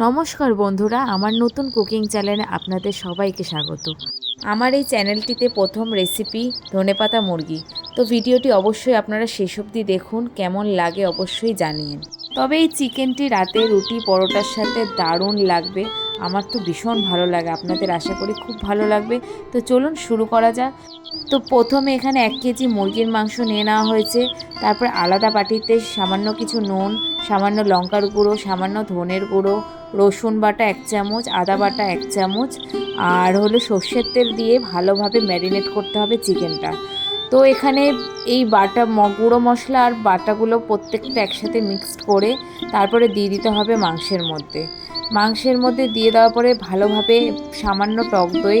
নমস্কার বন্ধুরা, আমার নতুন কুকিং চ্যানেলে আপনাদের সবাইকে স্বাগত। আমার এই চ্যানেলটিতে প্রথম রেসিপি ধনেপাতা মুরগি। তো ভিডিওটি অবশ্যই আপনারা শেষ অবধি দেখুন, কেমন লাগে অবশ্যই জানিয়েন। তবে এই চিকেনটি রাতে রুটি পরোটার সাথে দারুণ লাগবে। আমার তো ভীষণ ভালো লাগে, আপনাদের আশা করি খুব ভালো লাগবে। তো চলুন শুরু করা যাক। তো প্রথমে এখানে 1 কেজি মুরগির মাংস নিয়ে নেওয়া হয়েছে। তারপরে আলাদা বাটিতে সামান্য কিছু নুন, সামান্য লঙ্কার গুঁড়ো, সামান্য ধনের গুঁড়ো, রসুন বাটা 1 চামচ, আদা বাটা 1 চামচ আর হলো সর্ষের তেল দিয়ে ভালোভাবে ম্যারিনেট করতে হবে চিকেনটা। তো এখানে এই গুঁড়ো মশলা আর বাটাগুলো প্রত্যেকটা একসাথে মিক্সড করে তারপরে দিয়ে দিতে হবে মাংসের মধ্যে দিয়ে দেওয়ার পরে ভালোভাবে সামান্য টক দই,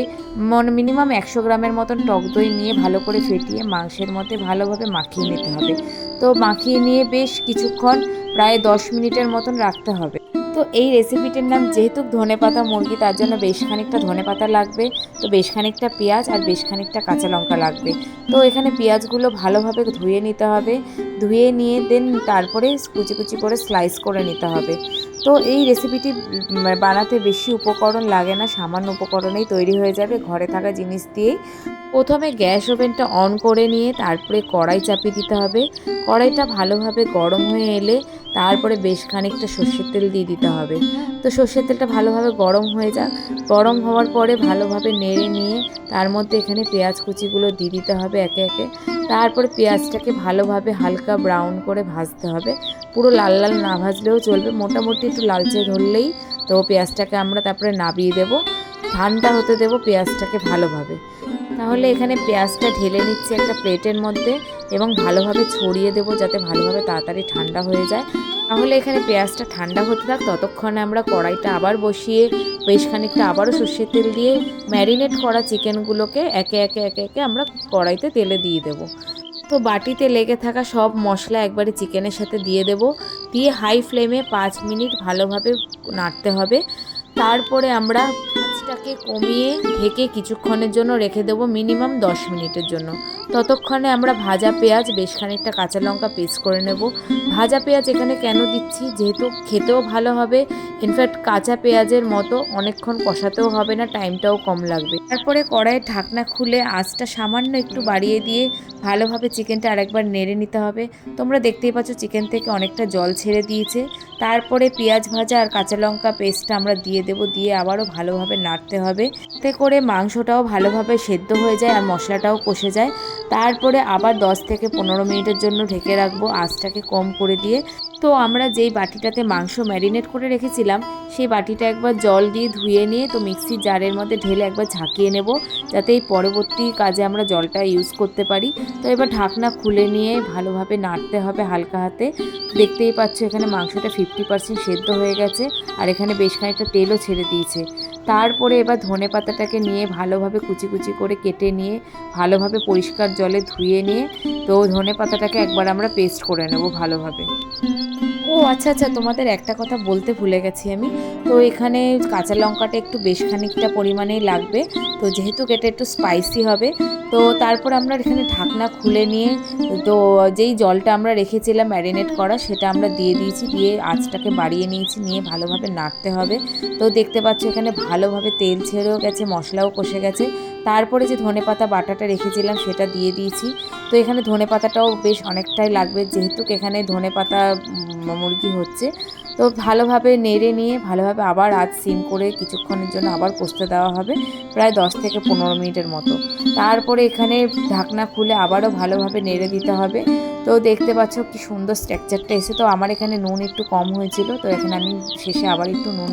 মিনিমাম 100 গ্রামের মতন টক দই নিয়ে ভালো করে ফেটিয়ে মাংসের মধ্যে ভালোভাবে মাখিয়ে নিতে হবে। তো মাখিয়ে নিয়ে বেশ কিছুক্ষণ প্রায় 10 মিনিটের মতন রাখতে হবে। তো এই রেসিপিটির নাম যেহেতু ধনেপাতা মুরগি, তার জন্য বেশ খানিকটা ধনেপাতা লাগবে, তো বেশ খানিকটা পেঁয়াজ আর বেশ খানিকটা কাঁচা লঙ্কা লাগবে। তো এখানে পেঁয়াজগুলো ভালোভাবে ধুয়ে নিতে হবে, ধুয়ে নিয়ে দেন তারপরে কুচি কুচি করে স্লাইস করে নিতে হবে। তো এই রেসিপিটি বানাতে বেশি উপকরণ লাগে না, সামান্য উপকরণেই তৈরি হয়ে যাবে ঘরে থাকা জিনিস দিয়েই। প্রথমে গ্যাস ওভেনটা অন করে নিয়ে তারপরে কড়াই চাপিয়ে দিতে হবে। কড়াইটা ভালোভাবে গরম হয়ে এলে তারপরে বেশ খানিকটা সর্ষের তেল দিয়ে দিতে হবে। তো সর্ষের তেলটা ভালোভাবে গরম হয়ে যাক, গরম হওয়ার পরে ভালোভাবে নেড়ে নিয়ে তার মধ্যে এখানে পেঁয়াজ কুচিগুলো দিয়ে দিতে হবে একে একে। তারপরে পেঁয়াজটাকে ভালোভাবে হালকা ব্রাউন করে ভাজতে হবে, পুরো লাল লাল না ভাজলেও চলবে, মোটামুটি একটু লালচে ধরলেই তো পেঁয়াজটাকে আমরা তারপরে নামিয়ে দেব, ঠান্ডা হতে দেব পেঁয়াজটাকে ভালোভাবে। তাহলে এখানে পেঁয়াজটা ঢেলে নিচ্ছি একটা প্লেটের মধ্যে এবং ভালোভাবে ছড়িয়ে দেবো যাতে ভালোভাবে তাড়াতাড়ি ঠান্ডা হয়ে যায়। তাহলে এখানে পেঁয়াজটা ঠান্ডা হতে থাক, ততক্ষণে আমরা কড়াইটা আবার বসিয়ে বেশ খানিকটা আবারও সর্ষের তেল দিয়ে ম্যারিনেট করা চিকেনগুলোকে একে একে আমরা কড়াইতে তেলে দিয়ে দেবো। তো বাটিতে লেগে থাকা সব মশলা একবারে চিকেনের সাথে দিয়ে দেব, দিয়ে হাই ফ্লেমে 5 মিনিট ভালোভাবে নাড়তে হবে। তারপরে আমরা আঁচটাকে কমিয়ে ঢেকে কিছুক্ষণের জন্য রেখে দেবো, মিনিমাম 10 মিনিটের জন্য। ততক্ষণে আমরা ভাজা পেঁয়াজ, বেশ খানিকটা কাঁচা লঙ্কা পেস্ট করে নেব। ভাজা পেঁয়াজ এখানে কেন দিচ্ছি, যেহেতু খেতেও ভালো হবে, ইনফ্যাক্ট কাঁচা পেঁয়াজের মতো অনেকক্ষণ কষাতেও হবে না, টাইমটাও কম লাগবে। তারপরে কড়াইয়ের ঢাকনা খুলে আঁচটা সামান্য একটু বাড়িয়ে দিয়ে ভালোভাবে চিকেনটা আরেকবার নেড়ে নিতে হবে। তোমরা দেখতেই পাচ্ছ চিকেন থেকে অনেকটা জল ছেড়ে দিয়েছে। তারপরে পেঁয়াজ ভাজা আর কাঁচা লঙ্কা পেস্টটা আমরা দিয়ে দেবো, দিয়ে আবারও ভালোভাবে নাড়তে হবে, এতে করে মাংসটাও ভালোভাবে সেদ্ধ হয়ে যায় আর মশলাটাও কষে যায়। তারপরে আবার 10 থেকে 15 মিনিটের জন্য ঢেকে রাখবো আঁচটাকে কম করে দিয়ে। তো আমরা যেই বাটিটাতে মাংস ম্যারিনেট করে রেখেছিলাম সেই বাটিটা একবার জল দিয়ে ধুয়ে নিয়ে তো মিক্সির জারের মধ্যে ঢেলে একবার ঝাঁকিয়ে নেব, যাতে এই পরবর্তী কাজে আমরা জলটা ইউজ করতে পারি। তো এবার ঢাকনা খুলে নিয়ে ভালোভাবে নাড়তে হবে হালকা হাতে। দেখতেই পাচ্ছ এখানে মাংসটা 50% সেদ্ধ হয়ে গেছে আর এখানে বেশ খানিকটা তেলও ছেড়ে দিয়েছে। তারপরে এবার ধনে পাতাটাকে নিয়ে ভালোভাবে কুচি কুচি করে কেটে নিয়ে ভালোভাবে পরিষ্কার জলে ধুয়ে নিয়ে তো ধনে পাতাটাকে একবার আমরা পেস্ট করে নেব ভালোভাবে। ও আচ্ছা আচ্ছা, তোমাদের একটা কথা বলতে ভুলে গেছি আমি। তো এখানে কাঁচা লঙ্কাটা একটু বেশ খানিকটা পরিমাণেই লাগবে, তো যেহেতু এটা একটু স্পাইসি হবে। তো তারপর আমরা এখানে ঢাকনা খুলে নিয়ে তো যেই জলটা আমরা রেখেছিলাম ম্যারিনেট করা সেটা আমরা দিয়ে দিয়েছি, দিয়ে আঁচটাকে বাড়িয়ে নিয়েছি, নিয়ে ভালোভাবে নাড়তে হবে। তো দেখতে পাচ্ছ এখানে ভালোভাবে তেল ছেড়েও গেছে, মশলাও কষে গেছে। তারপরে যে ধনেপাতা বাটাটা রেখেছিলাম সেটা দিয়ে দিয়েছি। তো এখানে ধনেপাতাটাও বেশ অনেকটাই লাগবে, যেহেতু এখানে ধনেপাতা মুরগি হচ্ছে। তো ভালোভাবে নেড়ে নিয়ে ভালোভাবে আবার আঁচ সিম করে কিছুক্ষণের জন্য আবার কষতে দেওয়া হবে, প্রায় 10 থেকে 15 মিনিটের মতো। তারপরে এখানে ঢাকনা খুলে আবারও ভালোভাবে নেড়ে দিতে হবে। তো দেখতে পাচ্ছ কি সুন্দর স্ট্রাকচারটা এসে। তো আমার এখানে নুন একটু কম হয়েছিল, তো এখানে আমি শেষে আবার একটু নুন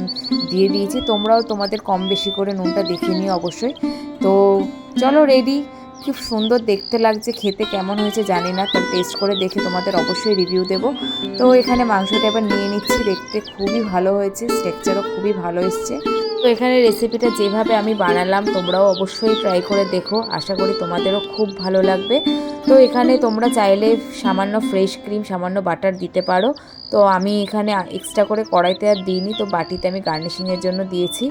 দিয়ে দিয়েছি। তোমরাও তোমাদের কম বেশি করে নুনটা দেখে নিও অবশ্যই। তো চলো রেডি। খুব সুন্দর দেখতে লাগছে, খেতে কেমন হয়েছে জানি না, তো টেস্ট করে দেখে তোমাদের অবশ্যই রিভিউ দেবো। তো এখানে মাংসটা এবার নিয়ে নিচ্ছি, দেখতে খুবই ভালো হয়েছে, স্ট্রাকচারও খুবই ভালো এসছে। তো এখানে রেসিপিটা যেভাবে আমি বানালাম তোমরাও অবশ্যই ট্রাই করে দেখো, আশা করি তোমাদেরও খুব ভালো লাগবে। তো এখানে তোমরা চাইলে সামান্য ফ্রেশ ক্রিম, সামান্য বাটার দিতে পারো। তো আমি এখানে এক্সট্রা করে কড়াইতে আর দিইনি, তো বাটিতে আমি গার্নিশিংয়ের জন্য দিয়েছি।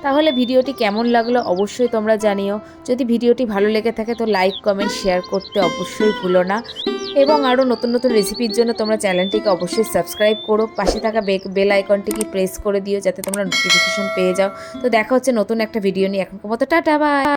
তাহলে ভিডিওটি কেমন লাগলো অবশ্যই তোমরা জানিও। যদি ভিডিওটি ভালো লেগে থাকে তো লাইক কমেন্ট শেয়ার করতে অবশ্যই ভুলো না। এবং আরও নতুন নতুন রেসিপির জন্য তোমরা চ্যানেলটিকে অবশ্যই সাবস্ক্রাইব করো, পাশে থাকা বেল আইকনটিকে প্রেস করে দিও যাতে তোমরা নোটিফিকেশন পেয়ে যাও। তো দেখা হচ্ছে নতুন একটা ভিডিও নিয়ে, এখনকার মতো টাটা বাই।